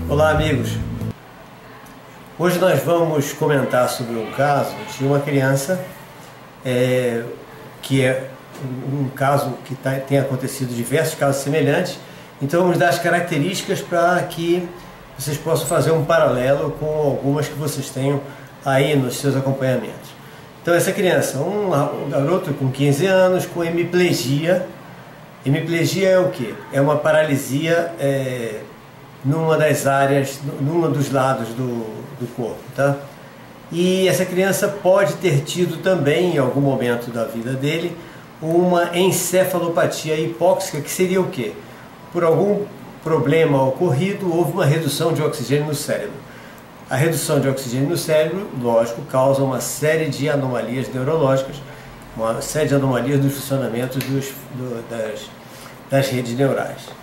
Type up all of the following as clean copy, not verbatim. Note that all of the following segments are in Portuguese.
Olá, amigos! Hoje nós vamos comentar sobre um caso de uma criança que é um caso que tem acontecido diversos casos semelhantes. Então vamos dar as características para que vocês possam fazer um paralelo com algumas que vocês tenham aí nos seus acompanhamentos. Então essa criança, um garoto com 15 anos com hemiplegia. Hemiplegia é o quê? É uma paralisia numa das áreas, num dos lados do corpo, tá? E essa criança pode ter tido também, em algum momento da vida dele, uma encefalopatia hipóxica, que seria o quê? Por algum problema ocorrido, houve uma redução de oxigênio no cérebro. A redução de oxigênio no cérebro, lógico, causa uma série de anomalias neurológicas, uma série de anomalias no funcionamento das redes neurais.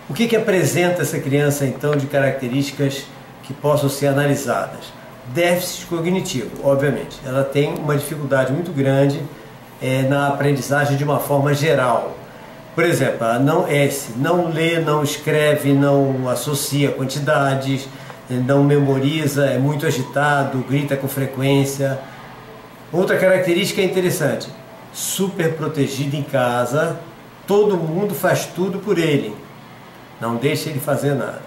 O que apresenta essa criança, então, de características que possam ser analisadas? Déficit cognitivo, obviamente. Ela tem uma dificuldade muito grande na aprendizagem de uma forma geral. Por exemplo, ela não lê, não escreve, não associa quantidades, não memoriza, é muito agitado, grita com frequência. Outra característica interessante, super protegido em casa, todo mundo faz tudo por ele. Não deixa ele fazer nada.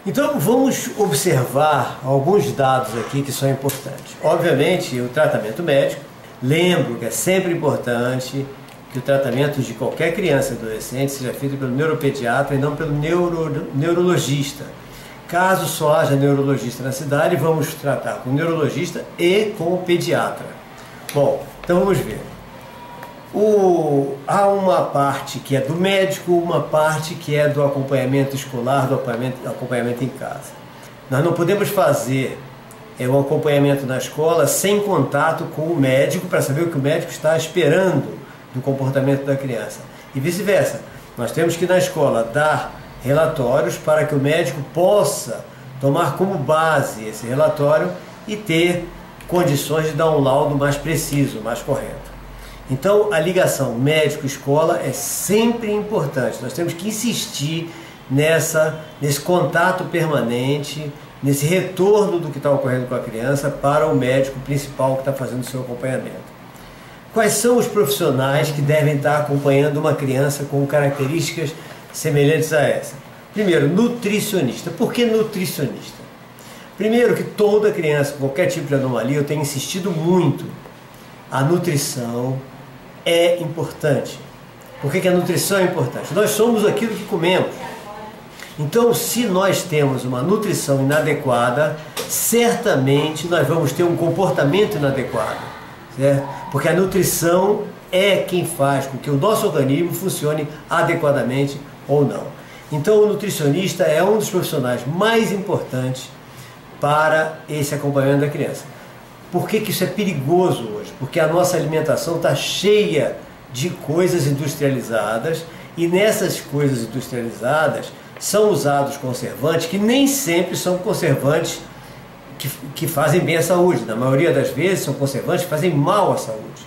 Então vamos observar alguns dados aqui que são importantes. Obviamente o tratamento médico, lembro que é sempre importante que o tratamento de qualquer criança e adolescente seja feito pelo neuropediatra e não pelo neurologista. Caso só haja neurologista na cidade, vamos tratar com o neurologista e com o pediatra. Bom, então vamos ver. Há uma parte que é do médico, uma parte que é do acompanhamento escolar, do acompanhamento em casa. Nós não podemos fazer o acompanhamento na escola sem contato com o médico para saber o que o médico está esperando do comportamento da criança. E vice-versa. Nós temos que na escola dar relatórios para que o médico possa tomar como base esse relatório e ter condições de dar um laudo mais preciso, mais correto. Então, a ligação médico-escola é sempre importante. Nós temos que insistir nesse contato permanente, nesse retorno do que está ocorrendo com a criança para o médico principal que está fazendo o seu acompanhamento. Quais são os profissionais que devem estar acompanhando uma criança com características semelhantes a essa? Primeiro, nutricionista. Por que nutricionista? Primeiro, que toda criança com qualquer tipo de anomalia, eu tenho insistido muito, a nutrição é importante. Por que a nutrição é importante? Nós somos aquilo que comemos. Então, se nós temos uma nutrição inadequada, certamente nós vamos ter um comportamento inadequado, certo? Porque a nutrição é quem faz com que o nosso organismo funcione adequadamente ou não. Então, o nutricionista é um dos profissionais mais importantes para esse acompanhamento da criança. Por que isso é perigoso hoje? Porque a nossa alimentação está cheia de coisas industrializadas e nessas coisas industrializadas são usados conservantes que nem sempre são conservantes que fazem bem à saúde. Na maioria das vezes são conservantes que fazem mal à saúde.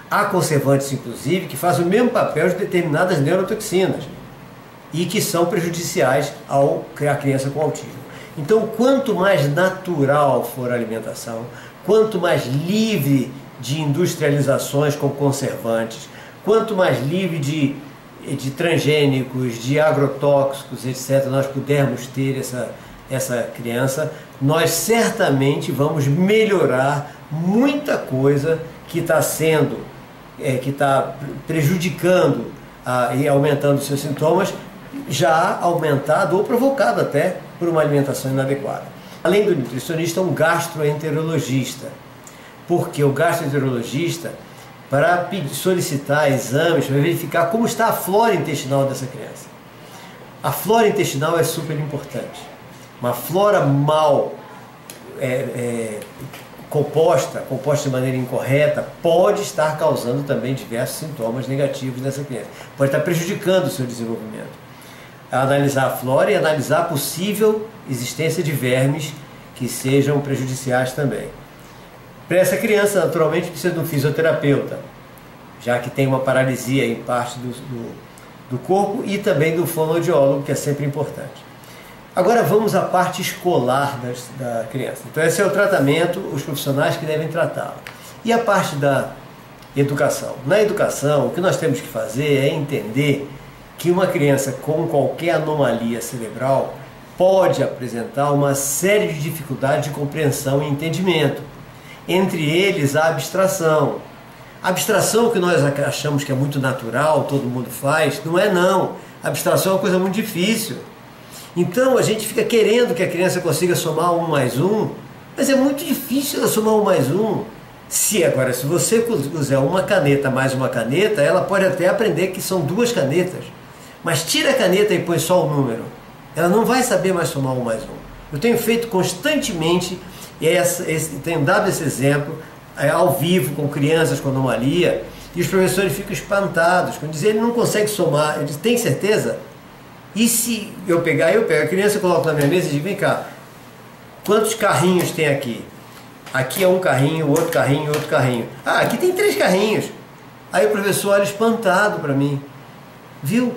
Há conservantes, inclusive, que fazem o mesmo papel de determinadas neurotoxinas e que são prejudiciais à criança com autismo. Então, quanto mais natural for a alimentação, quanto mais livre de industrializações com conservantes, quanto mais livre de transgênicos, de agrotóxicos, etc., nós pudermos ter essa criança, nós certamente vamos melhorar muita coisa que está que está prejudicando e aumentando os seus sintomas, já aumentado ou provocado até por uma alimentação inadequada. Além do nutricionista, um gastroenterologista, porque o gastroenterologista, para solicitar exames, para verificar como está a flora intestinal dessa criança. A flora intestinal é super importante. Uma flora mal composta de maneira incorreta, pode estar causando também diversos sintomas negativos nessa criança. Pode estar prejudicando o seu desenvolvimento. Analisar a flora e analisar a possível existência de vermes que sejam prejudiciais também. Para essa criança, naturalmente, precisa de um fisioterapeuta, já que tem uma paralisia em parte do corpo, e também do fonoaudiólogo, que é sempre importante. Agora vamos à parte escolar da criança. Então esse é o tratamento, os profissionais que devem tratá-la. E a parte da educação. Na educação, o que nós temos que fazer é entender que uma criança com qualquer anomalia cerebral pode apresentar uma série de dificuldades de compreensão e entendimento. Entre eles, a abstração. A abstração que nós achamos que é muito natural, todo mundo faz, não é não. A abstração é uma coisa muito difícil. Então a gente fica querendo que a criança consiga somar 1 mais 1, mas é muito difícil ela somar 1 mais 1. Se você puser uma caneta mais uma caneta, ela pode até aprender que são 2 canetas. Mas tira a caneta e põe só o número. Ela não vai saber mais somar 1 mais 1. Eu tenho feito constantemente, tenho dado esse exemplo ao vivo com crianças com anomalia, e os professores ficam espantados quando dizem ele não consegue somar. Eu digo, tem certeza? E se eu pego a criança, coloco na minha mesa e digo, vem cá, quantos carrinhos tem aqui? Aqui é um carrinho, outro carrinho, outro carrinho. Ah, aqui tem 3 carrinhos. Aí o professor olha espantado para mim. Viu?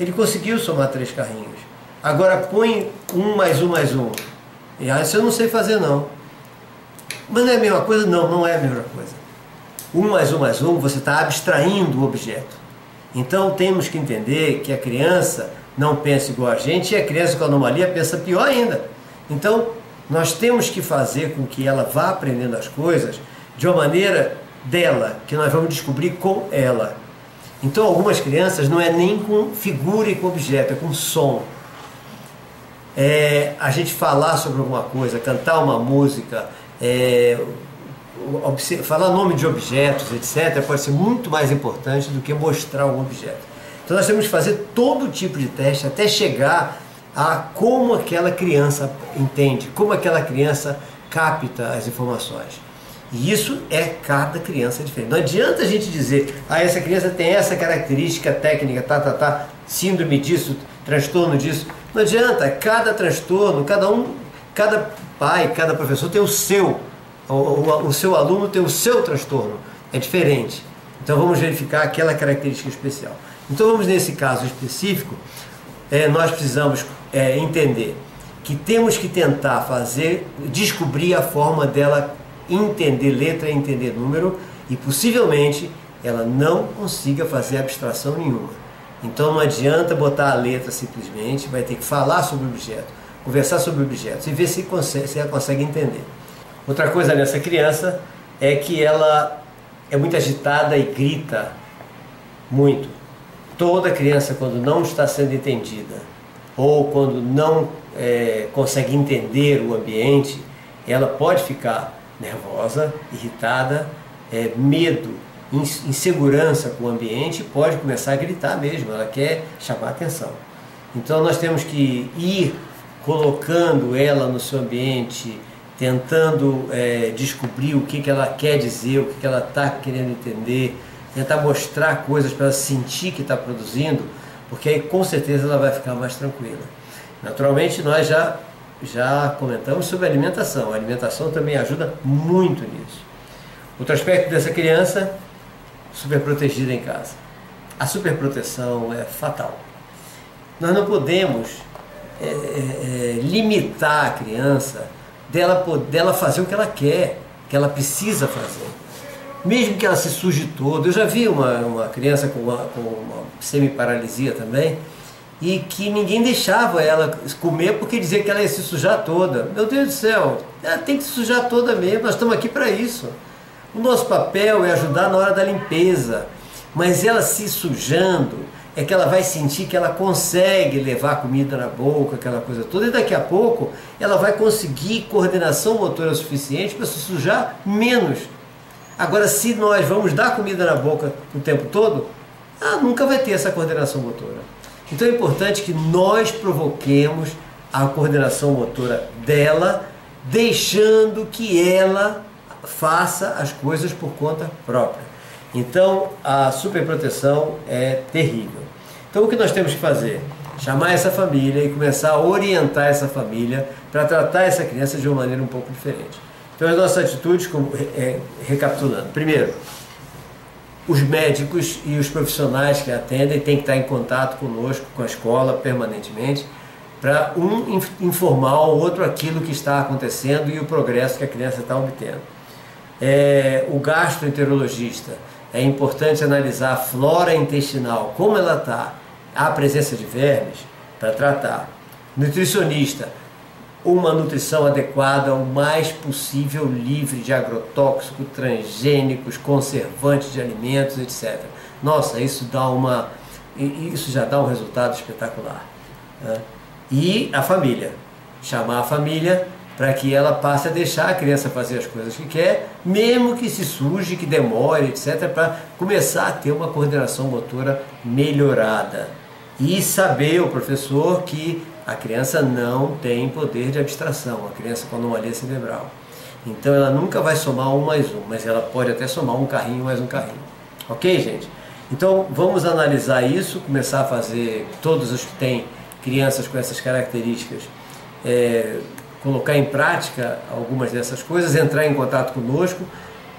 Ele conseguiu somar 3 carrinhos. Agora põe 1 mais 1 mais 1. E isso eu não sei fazer não. Mas não é a mesma coisa? Não, não é a mesma coisa. 1 mais 1, você está abstraindo o objeto. Então temos que entender que a criança não pensa igual a gente, e a criança com anomalia pensa pior ainda. Então nós temos que fazer com que ela vá aprendendo as coisas de uma maneira dela, que nós vamos descobrir com ela. Então algumas crianças não é nem com figura e com objeto, é com som. A gente falar sobre alguma coisa, cantar uma música, falar nome de objetos, etc., pode ser muito mais importante do que mostrar um objeto. Então nós temos que fazer todo tipo de teste até chegar a como aquela criança entende, como aquela criança capta as informações. E isso é cada criança diferente. Não adianta a gente dizer, essa criança tem essa característica técnica, síndrome disso, transtorno disso. Não adianta, cada transtorno, cada pai, cada professor tem o seu aluno tem o seu transtorno, é diferente. Então vamos verificar aquela característica especial. Então vamos nesse caso específico, nós precisamos entender que temos que tentar descobrir a forma dela entender letra, entender número, e possivelmente ela não consiga fazer abstração nenhuma. Então não adianta botar a letra simplesmente, vai ter que falar sobre o objeto, conversar sobre objetos e ver se ela consegue entender. Outra coisa nessa criança é que ela é muito agitada e grita muito. Toda criança, quando não está sendo entendida ou quando não consegue entender o ambiente, ela pode ficar nervosa, irritada, medo, insegurança com o ambiente, pode começar a gritar mesmo, ela quer chamar a atenção. Então nós temos que ir colocando ela no seu ambiente, tentando descobrir o que ela quer dizer, o que ela está querendo entender, tentar mostrar coisas para ela sentir que está produzindo, porque aí com certeza ela vai ficar mais tranquila. Naturalmente nós já comentamos sobre a alimentação também ajuda muito nisso. Outro aspecto dessa criança, superprotegida em casa. A superproteção é fatal. Nós não podemos limitar a criança dela fazer o que ela quer, que ela precisa fazer. Mesmo que ela se suje toda. Eu já vi uma criança com uma semi-paralisia também, e que ninguém deixava ela comer porque dizia que ela ia se sujar toda. Meu Deus do céu, ela tem que se sujar toda mesmo, nós estamos aqui para isso. O nosso papel é ajudar na hora da limpeza, mas ela se sujando é que ela vai sentir que ela consegue levar a comida na boca, aquela coisa toda, e daqui a pouco ela vai conseguir coordenação motora suficiente para se sujar menos. Agora, se nós vamos dar comida na boca o tempo todo, nunca vai ter essa coordenação motora. Então é importante que nós provoquemos a coordenação motora dela, deixando que ela faça as coisas por conta própria. Então a superproteção é terrível. Então o que nós temos que fazer? Chamar essa família e começar a orientar essa família para tratar essa criança de uma maneira um pouco diferente. Então as nossas atitudes, recapitulando. Primeiro, os médicos e os profissionais que atendem têm que estar em contato conosco, com a escola, permanentemente, para um informar ao outro aquilo que está acontecendo e o progresso que a criança está obtendo. O gastroenterologista, é importante analisar a flora intestinal, como ela está, a presença de vermes, para tratar. Nutricionista, uma nutrição adequada, o mais possível livre de agrotóxicos, transgênicos, conservantes de alimentos, etc. Nossa, isso já dá um resultado espetacular, né? E a família, chamar a família para que ela passe a deixar a criança fazer as coisas que quer, mesmo que se suje, que demore, etc., para começar a ter uma coordenação motora melhorada. E saber, o professor, que a criança não tem poder de abstração, a criança com anomalia cerebral. Então ela nunca vai somar 1 mais 1, mas ela pode até somar um carrinho mais um carrinho. Ok, gente? Então vamos analisar isso, começar a fazer, todos os que têm crianças com essas características, colocar em prática algumas dessas coisas, entrar em contato conosco,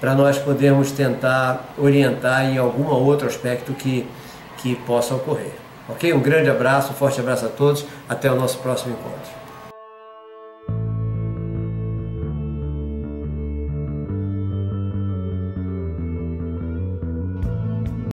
para nós podermos tentar orientar em algum outro aspecto que possa ocorrer. Ok? Um grande abraço, um forte abraço a todos, até o nosso próximo encontro.